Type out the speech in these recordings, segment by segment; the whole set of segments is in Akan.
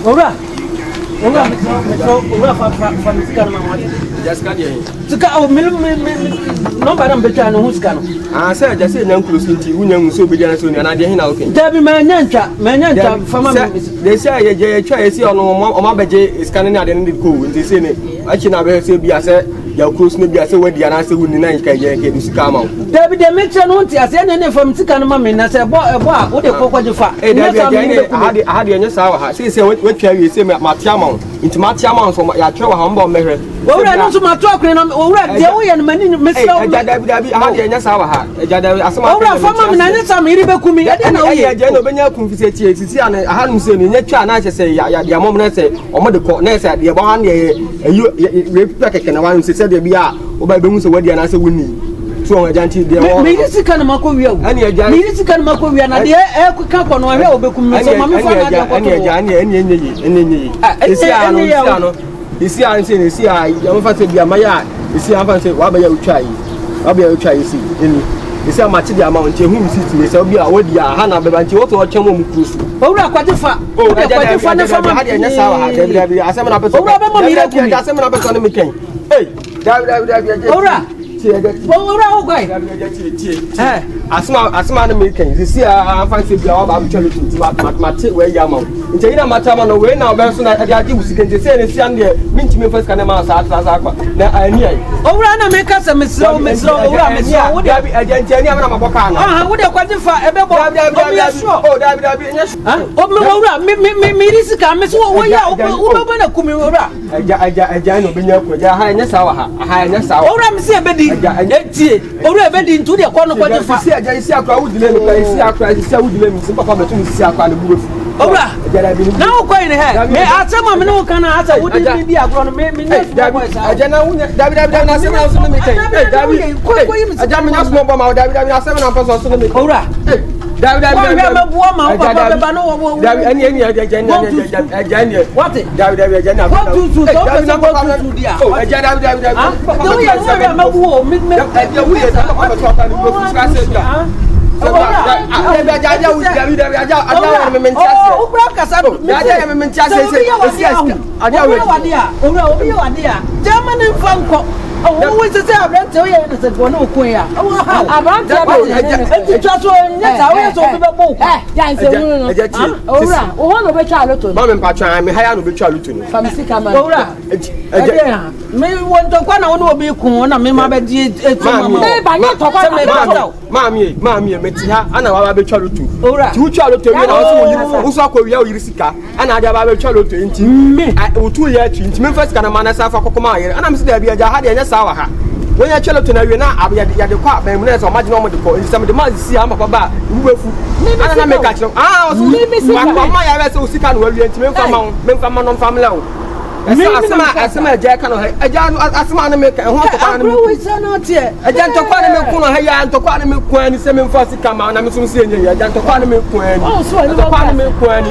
Ora fa sika na ma just ka dey sika o me no ba na betwa no sika no say just say nyankuro sinti wunya mu so obedi na so na dey hin na okay da bi ma nyantwa fama they say ye twa ye si ono o ma beje sika na dey ko nti say ne achi na be say bia say ya cross no bia say wadi ana say wuni na nka ye ke sika ma da bi de metre no nti ase ne fam sika no ma me na say bo a wo de kokwaje fa ha de nya sa wa ha say wetwa we say ma tia ma nti ma tia ma so ya twa wa ha mbo mehre owura no so ma to akure na owura de wo ye no mani mesra eja dabi ha de nya sa wa ha eja dabi asema owura fama me na nya sa me iri bekumi ye de na wo ye eja no benya kumfise tie sisi ana ha no se no nya twa na che ya mom na se omo de ko na se de bo ha ne we pipa keke na wan se de bia wo ba be hu se wadi ana se woni so eja nti de wo me iri sika na makọ wi awu me iri sika na makọ wi na de ka ko no hwe obekumi so ma me fa na de ko enye esi ano isi an say isi a am fa say bia maya isi an fa say wa ba ya utwai isi eni isi a machi dia ma nche hu isi ti say bia wodi a ha na be ba nche wo to chem mu krusu owura kwaje fa na fa ma nya sa wa ha dabi asem na person owura ba mo mi re ku asem na person me ken dabi owura owura o gwai asma na me ken isi a an fa say bia wa ba chelu ti mate we ya ma nche ina mata ma no we na oben so na ade wusike nche say ne si an de minti me first kana ma sa kwa na ani ai owura na me ka se mesro owura mesro wo de dabi agente ani amana maboka na wo de kwaje fa ebe bo dabi nya o me owura me risika me so wo ya wo be na kumi owura aja no benya ko ja ha nya sa wa ha nya sa wa owura me se ebedi etie owura ebedi ntu de ko no kwaje fa si aja isi akra wudile mi ka isi akra isi wudile mi sin papa betu isi akra ne burofu owura na wo ko ni he me atema me no kana ata wudi ni di agro no me dabi aja na wunya dabi na se na so no me ken dabi aja me nya small bomb dabi na se na person so no me owura dabi ma buo ma wo papa be ba no wo dabi ani aja ni what dabi aja na what to so na tu dia oh aja dabi do ya ma buo me aja wu ya papa so ata ni burofu ska se dia Mami meti ha ana wa ba betwa lotu ti utwa lotu mi na so yiri so akwa wi sika ana ade ba betwa lotu nti me utu ya twi nti me first kana mana sa fa kokoma ayere ana me se da bia ja ha de nya sa wa ha when ya chelo to na wi na ya de kwa ba mu na so imagine o mo de ko nti some de ma si ama pa ba wuwefu ana na me ka chiro wa ma ya ba se usika no wa wi nti me mfa ma no family o asema ja ka no aja asema na me ka ho to kwa na me aja to kwa na me ku no ha ya to kwa na me ku ani se me mfa sika ma na me so se enye aja to kwa na me ku ani to kwa na me ku ani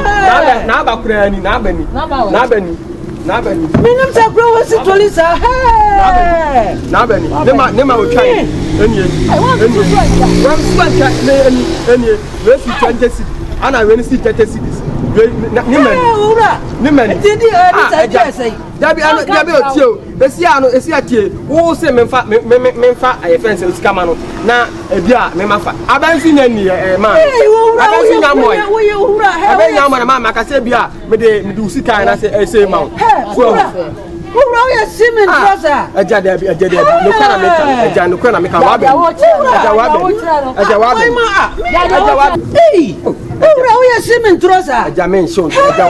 na ba kura ani na bani minum ta kura wasi tolisa na bani ne ma o twa eni ram spanka eni we si 20 cedi ana we ni si 30 cedis ni mani didi dabi otio esi atie wo se memfa aye fence usikama no na ebia memafa abansi nya ni ma abansi nya moy abenya mo na ma ka se bia me de usika na se ma so ura ya simen trosa aja dabi no kana meka wa be ura ya simen trosa aja mention aja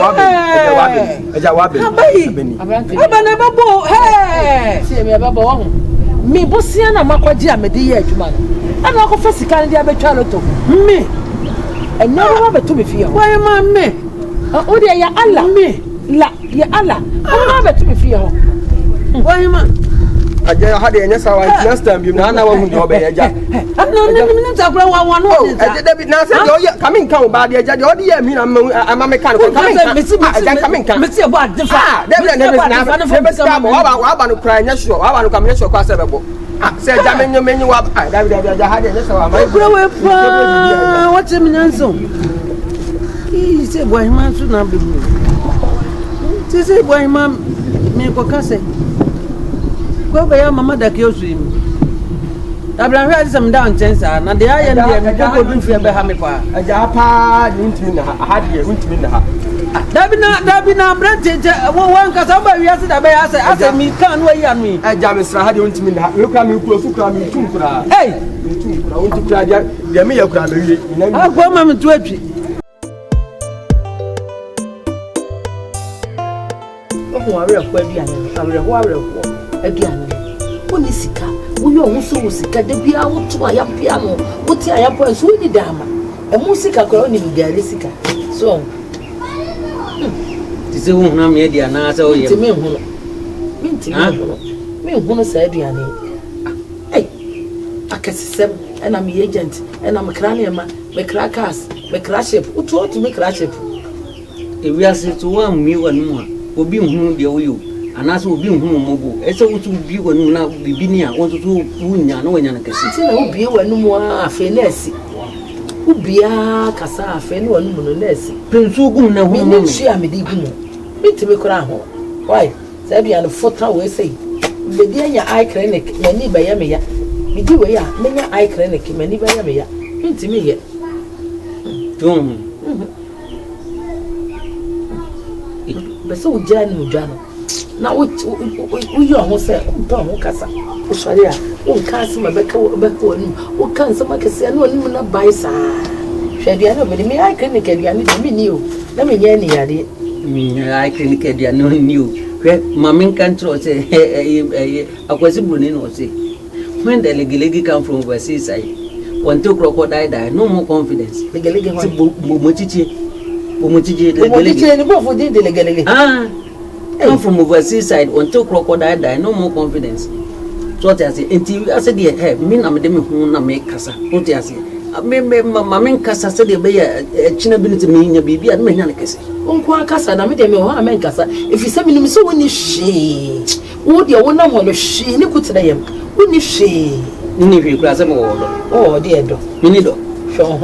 wa be abana babo se me babo wo mi bosia na makwaji amede ye adwuma no ana ko fasika ne dia betwa loto me enero wa beto me fie why ma me o de ya Allah me la ya Allah o ma beto me fie ho why ma aja ha de nya sawa next time bi na wa hu de obe aja no takura wa no aja David na say de coming kan ba de aja de o de ya mi na ama mechanic coming kan aja coming kan me see about different David na be ska mo wa ba no kra nya sure wa ba no kam nya sure kwa se bebo say ja menyo wa David aja ha de nya sawa ma kura we pa what me nyanso say boy man so na be Sisi boy mam me ko kase. Ko be ya mama da ke osu imi. Abraham hwa sem da nchensa na de aye ndie me ko du fie be ha me pa. Aja pa ni ntimi na ha de ntimi na ha. Dabi na brante won kasa ba wiase da be ase mi kan no yi anu. Aja me sra ha de ntimi na ha. We kura me kuro su kura me tum kura. Hey, me tum kura won ti kura de me ya kura me wi. Ah ko ma me tu atwi. Ho awre ko aduane awre ho aduane woni sika wo yo ho so sika de bia wo to ayapia no wo ti ayapia so ni dama e mu sika ko ni gari sika so ti se wo na me dia na sa o ye ti me hu no me hu no sa aduane ai akasisem ena me agent ena me kra ne ma me kra cars me kra ship wo to me kra ship e wi ase to wa mi wa nu a obi hu de wo yo anaso obi hu mobo ese wo tu bi wa nu na bibi ni a won to wunya na wanya na kasi ti na obi wa nu mu a afi na asi ubia kasa afi na wanu mu no na asi pensu gum na hu mi ni shi amedi gum mi ti me kora ho why say bia no fota we say be dia nya eye clinic mani ba ya me ya mi di we ya menya eye clinic mani ba ya me ya mi ti me ye bese o jira ni ujano na o yo ho se o ho kasa o sori a o kasa ma beka wonu o kan se ma kase na onu na bai sa hwede na be mi ai clinic aduane de mi ni o na me nya ni yade mi ai clinic aduane no ni o hwe mamin control se akwasi bruni no se when the legelegi come from overseas side want to crocodile die no more confidence legelegi ho Omotije ni bo for the legelegi come from overseas side until crocodile die no more confidence so what I say until I said hey me na me de me hu na me kasa what I say me mamin kasa se de be ya china biniti me nya bibi a me nya na kase onko kasa na me de me ho amen kasa if you say me no so woni hwe wo de wo na mo no hwe ni kutira yam woni hwe ni hwe kura se mo wo do de edo me ni do hwe ho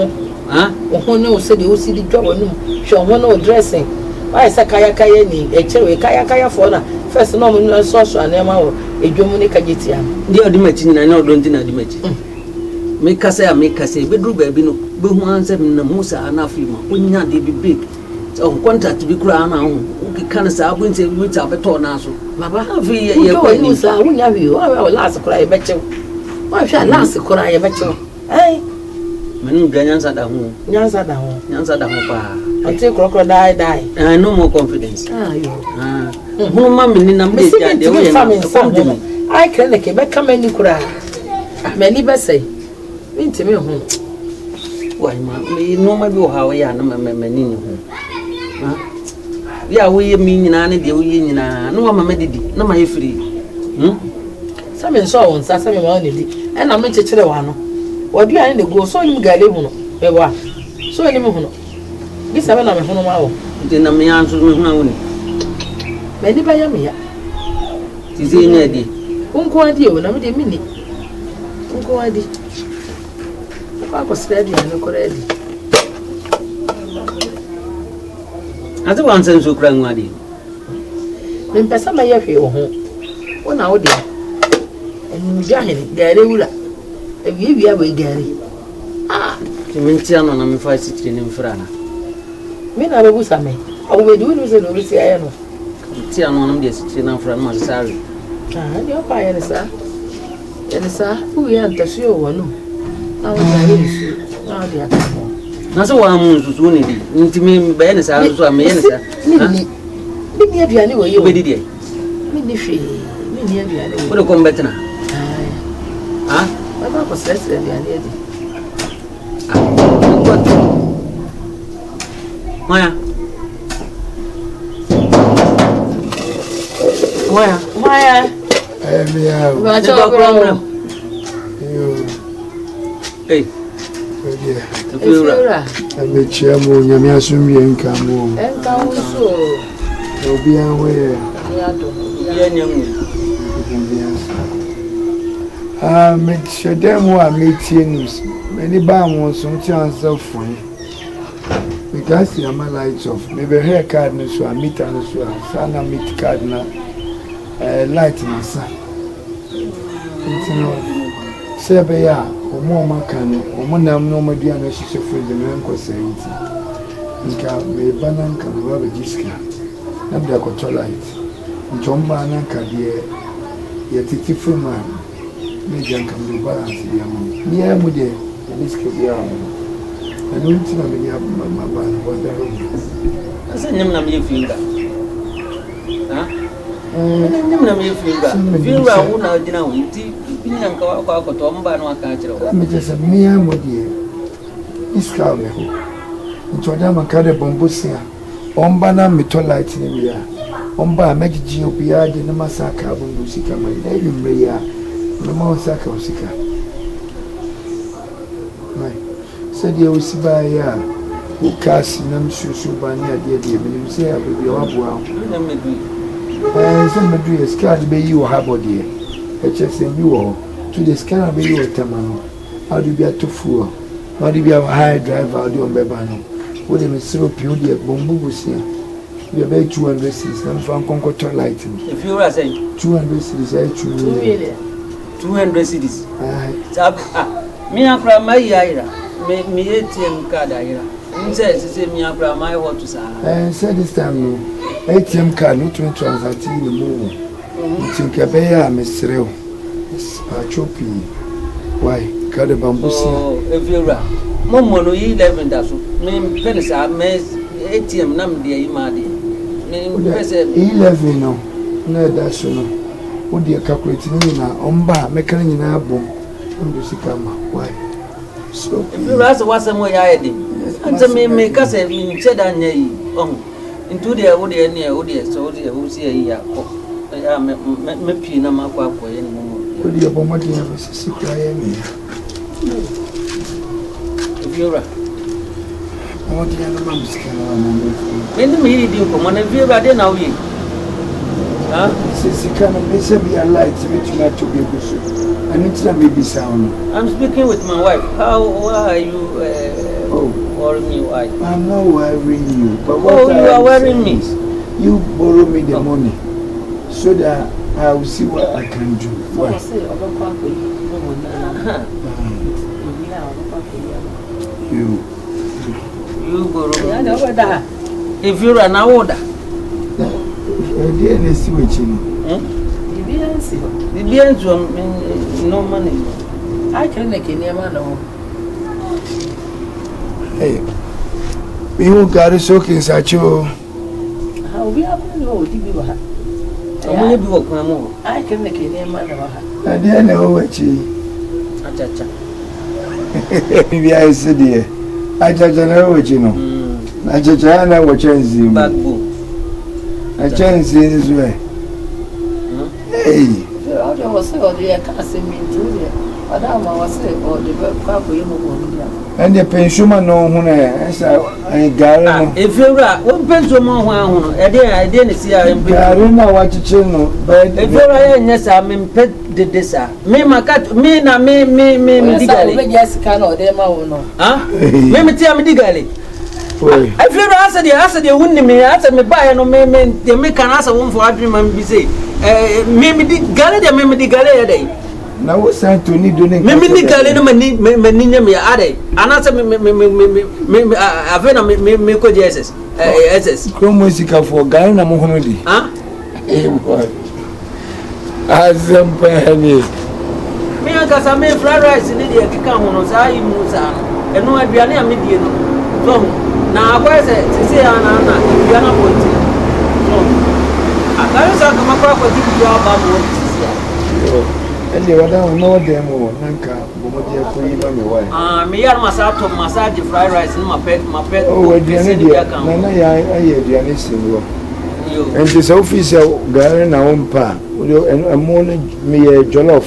ho ne o se de o si di dwa wonu hwe ho na o dressing why say kaya ni echewe kaya for na first no mo so anema wo edwomu ni kajetia de odimachi na na odonti na odimachi me kasa be dru ba bi no be hu anse na musa anafi ma onya de bi big on contract bi kura na ho kan sa abunte bi ta beto na so baba afi ye kwa ni musa wonya wi o last kura ye beche wa hwa last kura ye beche ai menu ganyansa da ho pa until crocodile die no more confidence yo hunu ma meni na me ja de we na ai kele ke be kama ni kura meni be say minti me ho why ma me no ma bi o ha we ya na meni ni ho ya we mi nyina ne de we nyina no ma didi na ma yefiri same so won sa same ma ne di e na me chechire wa no wadu an de go so nim gale hu no be wa so ni me hu no bi sabe na me hu no ma wo de na me anso me hu na woni me di ba ya me ya ti ze na di unko adi o na me de mini unko adi ko sredi na ko redi ati wan sen so kra nwadi me pesa ma ya hwe wo ho wona wo de enu jahene gare wura ebi abai gari minti ano na me fa sitire ne mfrana me na be busa me awu be du se no bisi aye no ti ano na me sitire na mfrana ma sare ni o pa ye ne sa u ya ntasi o wonu na wo gari su na dia na so wa mu susu ne di nti me be ne sa so me ye ne sa ni aduane wo ye o be di di me ni hwe me ni aduane wo de ko mbetena baba ko stress aduane di Maya. Hey. I'm chairman, Yamiasum Yankamo. You'll be aware. Make your demo, I make teams. Many bam wants some chance of fun. because I'm a lights off. Maybe hair card no so, meter no so, sana meet card na light na sa. You know, say be ya, omo makano, omo nam no mo dia na hihye friend na nko say nti. Nka me banan ka ba be jiska. Na bia ko light. Ntomba na ka de ye titi fuma. Me jan ka me balance dia mo. Ni e mo de jiska bia. I don't think I'm going to my band. I said, I'm not your finger. Huh? I'm not your finger. Feel around now, you know, you didn't go out to Tomba and catch it. Let me just a mere modia. This cow, it's what I'm a carry bombusia. Ombana metolite in the air. Omba make GOPI in the massacre of Musica, my name, Maria, the Mosaka Osika. Said you will see by ya who cast them Subania, dear, you say, I will be up well. Some Madrid is can't be you, Harbor dear. HSM you all to the scan be you, Tamano. How do you be a 2 fool? How do you be a high driver? Do on Bebano? Would him so pure, dear Bombu was here. We are very 200 cities and from Concord lighting. If you are saying 200 cities, I choose 200 cities. Me and from my ira. Me ATM card here. Say me abra my what to say. Said this time no ATM card no to transact in the move. Think abeya mesreo. Pachopi. Why? Card bambusi. Oh, if you ra. Momo no 11 daso. Me penisa me ATM nam dia imade. Me pese 11 no. Na daso no. Wo dia calculate ni na omba mekana nyina abom. Ndo sikama. Why? So if you ask what's more yadi, and me case in cheddar nay into the old near so the who see a me pina maqua for any moment. Could you have a money of a sister? If you're a what the other mom's when the media do come on a view by the now ye. Since you can be a light, which not to be good. I need to be sound. I'm speaking with my wife. Why are you worrying me? Why? I'm not worrying you. But what you are worrying me? You borrow me the money so that I will see what I can do. Why? You borrow me. If you're an order. The switching. The beans no money. I can make any man. Hey, we won't GARI soaking such you. How we have no DB. I can make any man. I didn't know what you. Maybe I said, dear, I just know what you know. I just know what you backbone. I chance in this way. Hey. I was saying, I can't see me too. Madame was saying, or the papa you and the pensioner no one I got if you're one pension more, I didn't see I don't know what you channel, but if you're a yes, I'm in pet did this. Me, my cat, me, Jessica, or them, huh? Me, tell me, Digali. I feel answer the wouldn't me answer me buy no me they make an answer one for dream and be say maybe the galley they maybe the galley day now what's that to need doing maybe the galley no me ade and answer me avena me ko Jesus SS music for GARI na mohonodi ah azempani me aka me fried rice ni dey kika ho no sa yi mu sa eno aduane a me die no so na akwese sisi ana biana point so akare sa kama kwa dibi ya ba mo sisi ende wada no demo nanka bomodi akoyi ba me why me yar massage fried rice ni mapet oh aduane dia na ya aye aduane sinwo ente so office GARI na ompa amo no me jollof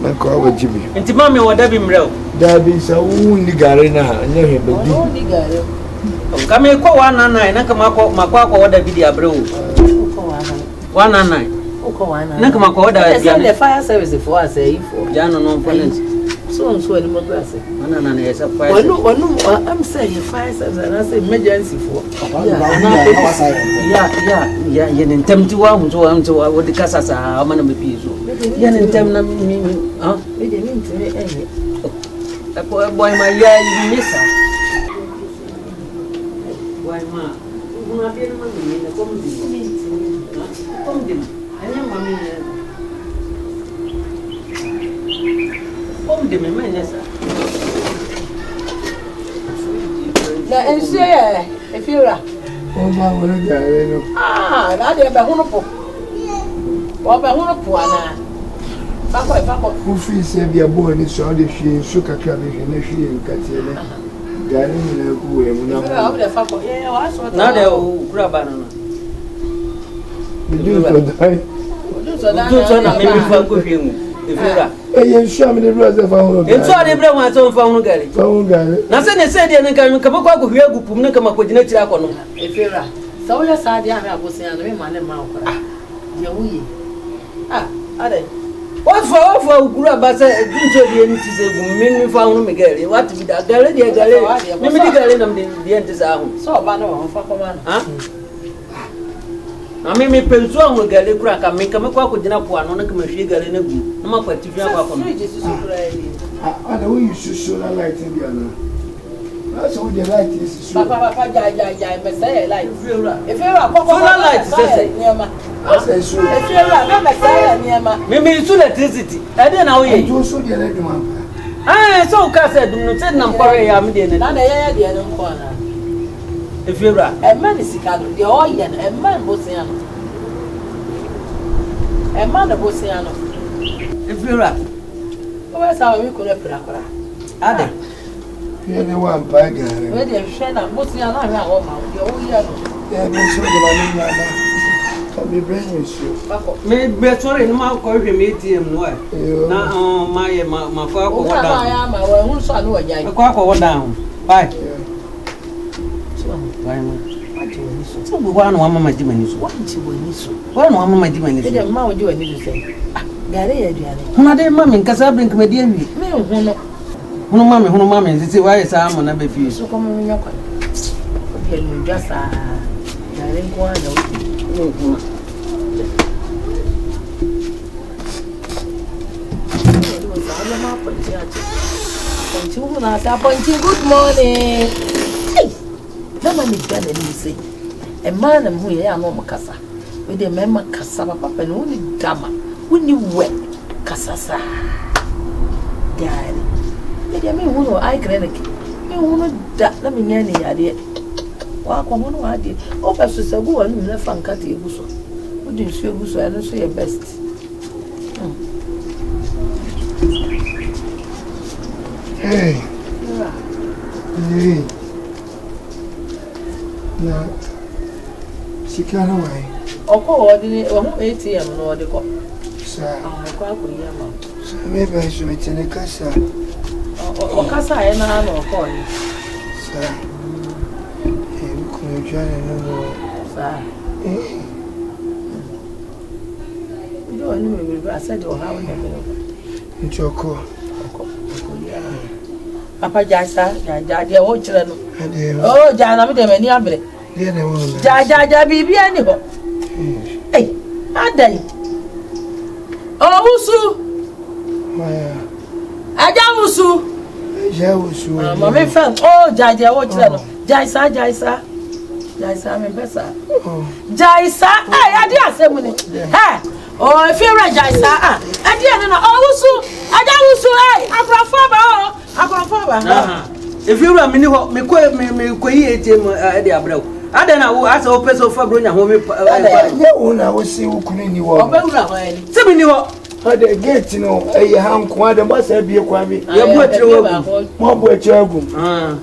na kwa wajibi enti ma me wada bi mreo dabi sa ni GARI na anya hebedi ni GARI kama iko 199 na kama kwa order video abreo uko 199 uko 199 na kama kwa order the fire service for us for jano no balance So any more grass. And yes, a fire. I'm saying fire and I say emergency for. Yeah, in time to one to one to what the Casas are, man of the piece. Yan in time, huh? We didn't mean to any. A boy, my yeah, miss her. Why, ma? You not be a money in the comedy. I am mammy. Oh, the man, yes, sir. And say, if you're a that is a wonderful. What a wonderful one. Who feels a boy in so the she shook a cabbage and a she and Catilla. Gary, who am not the fuck. Now they will grab banana. You do so maybe if you show me the brother of it's all the brother was on phone, Gary. Nothing is said, and can come up with your group, Pumaka, with Nature. If you're a so yes, I was saying, man and mouth. What for Grabas? Didn't found Miguel. What to be that Gary? Maybe the girl the end is out. So, Bano, for command. I mean, me pension will get a crack and make a quack with dinner one on a commercial girl in a group. No more to feel about I know you should show that light in the other. That's all the light is. Papa, Messiah, like if you're a light, if you're a Messiah, maybe it's electricity. I don't know. You also get one. I so Casset, no, said number I'm in the corner. If you're a man is the oil and a man Bosiano. A man of Bosiano. If you're a where's how we could have Ada. You're the one by Gary. Where they have shed up Bosiano, your own yellow. Yeah, Miss O'Malley, I'll be bringing you. Maybe sorry, no more call him ATM. Now, my father, my own son, who are a quack down. Bye. So one woman demons. One woman demons. They don't mind doing it. Say, Gary, Mother, mammy, Casabin, comedian. No, mammy, this is why it's arm on a baby. So come on, your car. Just Gary, good morning. Never me done anything. A man and we are no Macassa. With a member Cassava Papa and only Dama. When you wet Cassasa. Gary. Maybe I mean, who I can. Me won't that. Let me any idea. Walk on one idea. Oh, that's a good one. Left and cut your busso. What do you say, busso? I don't say your best. Hey. Hey. Na sika na wai ordinary ATM no de ko sa ko akuya ma sa me ba so me tene kasa o kasa e na no ko ni sa ko jana no sa do ni me be asa de o ha won de njoko Papa Jasa, Jaja, what you know? Oh, Jana, I'm the Abre. Jaja, baby, anyhow. Hey, are they? Oh, Usu. Ajawusu. Ajawusu. Mamma, friend. Oh, Jaja, what you know? Jaisa, I'm better. Jaisa, I did assembly. Hey, oh, if you're a Jaisa, I didn't know. Oh, Usu, Ajawusu, hey, if you are me, ATM, dear bro. I don't know, as a person for Brunia home. I will see who couldn't you all. 7 the gate, you know, a ham quad and must have be a quabi. You're more boy,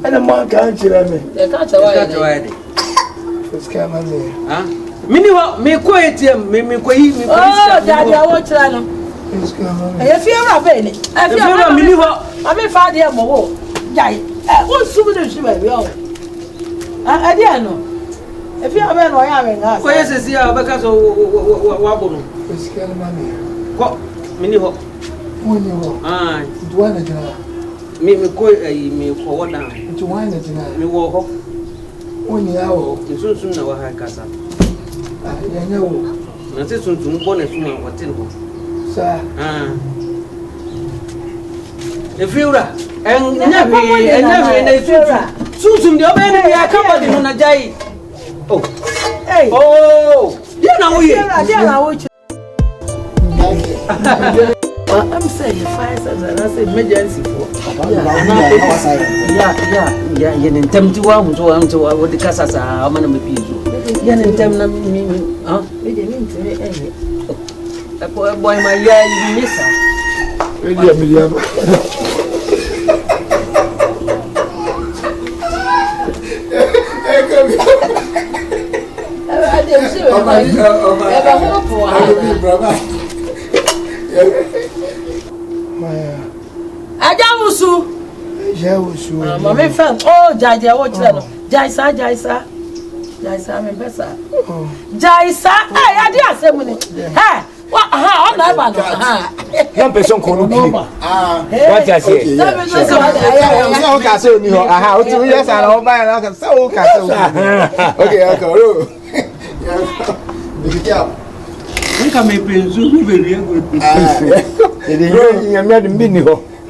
and a man can't tell me. They can't away. It's coming there. Me quiet him, me quiet me. Oh, Daddy, I want to. If you're a penny, if you're a minute, I may find the more. Jai, what's super sugar? I didn't know. If you are a man or having us, where is the because of Wabono? It's coming, mammy. What? Minnie Hop. When you walk, do I not? Me forward down. To wine it tonight. Me walk. When you are, Soon I will have casa. I know. Not soon to born as soon what in home. Sir, if you are, and never, soon the open, I come on a jay. Oh, hey, oh, you know, I'm saying fire and I say emergency for. Yeah, in time to one to what the Casas are, man of the people. Yan in time, huh? We didn't mean to me any. A boy, my year, you miss her. Ajamusu. Mama friend. Oh, Jaja, what you know? Jaisa, me pesa. Jaisa, hey, I did say money. Hey, what? On that one. One person can look. What I say? Okay, so you know, aha, what you yes, and all by and so okay. Okay, okay. Come here, baby.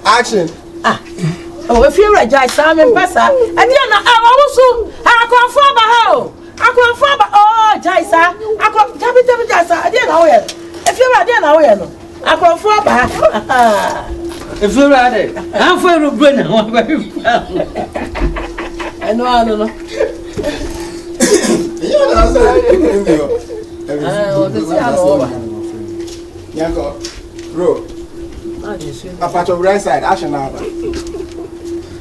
Action. Oh, if you're a Jaisa, me pesa. I didn't know. I come from my house. I come from oh, Jaisa. I come Jabi Jaisa. I didn't know it. If you're a dear now, I come from If you're at it, I'm for a brother. I know. Bro, a part of right side, action now.